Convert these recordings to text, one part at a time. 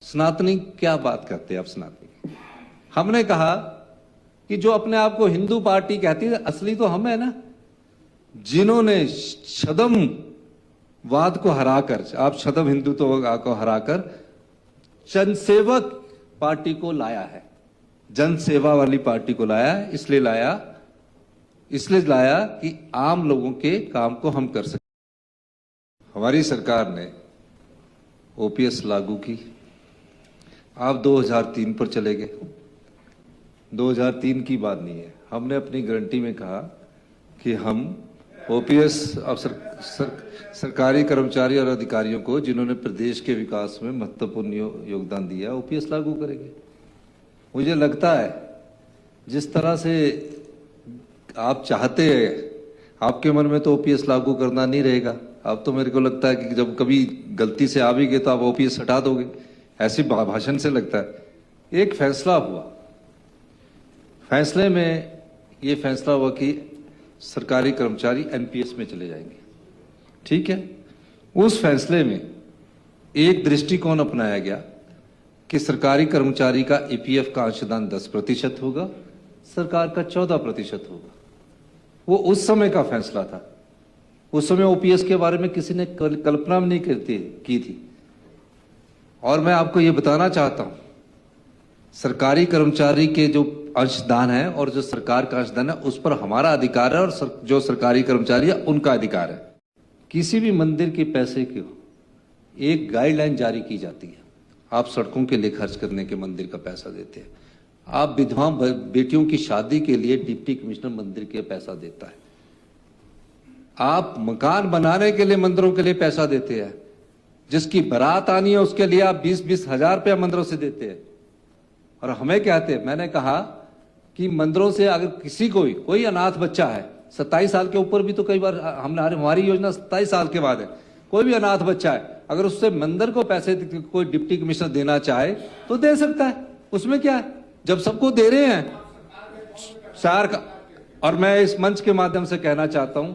सनातनी क्या बात करते हैं आप सनातनी? हमने कहा कि जो अपने आप को हिंदू पार्टी कहती है, असली तो हम है ना, जिन्होंने छद्म वाद को हराकर, आप छद्म हिंदुत्व को हराकर जनसेवक पार्टी को लाया है, जनसेवा वाली पार्टी को लाया है। इसलिए लाया कि आम लोगों के काम को हम कर सकें। हमारी सरकार ने ओपीएस लागू की, आप 2003 पर चले गए। 2003 की बात नहीं है, हमने अपनी गारंटी में कहा कि हम ओपीएस सरकारी कर्मचारी और अधिकारियों को जिन्होंने प्रदेश के विकास में महत्वपूर्ण योगदान दिया, ओपीएस लागू करेंगे। मुझे लगता है जिस तरह से आप चाहते हैं, आपके मन में तो ओपीएस लागू करना नहीं रहेगा। अब तो मेरे को लगता है कि जब कभी गलती से आ भी गए तो आप ओपीएस हटा दोगे, ऐसी भाषण से लगता है। एक फैसला हुआ, फैसले में ये फैसला हुआ कि सरकारी कर्मचारी एनपीएस में चले जाएंगे। ठीक है, उस फैसले में एक दृष्टिकोण अपनाया गया कि सरकारी कर्मचारी का ईपीएफ का अंशदान 10% होगा, सरकार का 14% होगा। वो उस समय का फैसला था। उस समय ओपीएस के बारे में किसी ने कल्पना भी नहीं की थी। और मैं आपको ये बताना चाहता हूं, सरकारी कर्मचारी के जो अंशदान है और जो सरकार का अंशदान है, उस पर हमारा अधिकार है और जो सरकारी कर्मचारी है उनका अधिकार है। किसी भी मंदिर के पैसे की एक गाइडलाइन जारी की जाती है। आप सड़कों के लिए खर्च करने के मंदिर का पैसा देते हैं, आप विधवा बेटियों की शादी के लिए डिप्टी कमिश्नर मंदिर के पैसा देता है, आप मकान बनाने के लिए मंदिरों के लिए पैसा देते हैं, जिसकी बारात आनी है उसके लिए आप 20-20 हजार रुपया मंदिरों से देते हैं। और हमें कहते हैं, मैंने कहा कि मंदिरों से अगर किसी कोई अनाथ बच्चा है, 27 साल के ऊपर भी तो कई बार हमारी योजना 27 साल के बाद है, कोई भी अनाथ बच्चा है, अगर उससे मंदिर को पैसे कोई डिप्टी कमिश्नर देना चाहे तो दे सकता है, उसमें क्या है, जब सबको दे रहे हैं शहर का। और मैं इस मंच के माध्यम से कहना चाहता हूं,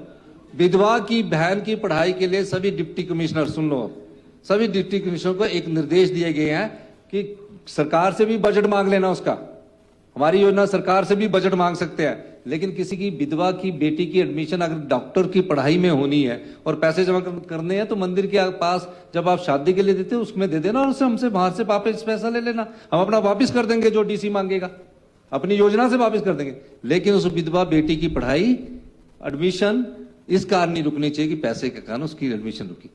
विधवा की बहन की पढ़ाई के लिए सभी डिप्टी कमिश्नर, सुन लो, सभी डिप्टी कमिश्नर को एक निर्देश दिए गए हैं कि सरकार से भी बजट मांग लेना उसका। हमारी योजना सरकार से भी बजट मांग सकते हैं, लेकिन किसी की विधवा की बेटी की एडमिशन अगर डॉक्टर की पढ़ाई में होनी है और पैसे जमा करने हैं तो मंदिर के पास जब आप शादी के लिए देते हो उसमें दे देना और उससे हमसे बाहर से वापस पैसा ले लेना, हम अपना वापस कर देंगे, जो डीसी मांगेगा अपनी योजना से वापस कर देंगे। लेकिन उस विधवा बेटी की पढ़ाई एडमिशन इस कारण नहीं रुकनी चाहिए कि पैसे के कारण उसकी एडमिशन रुकी।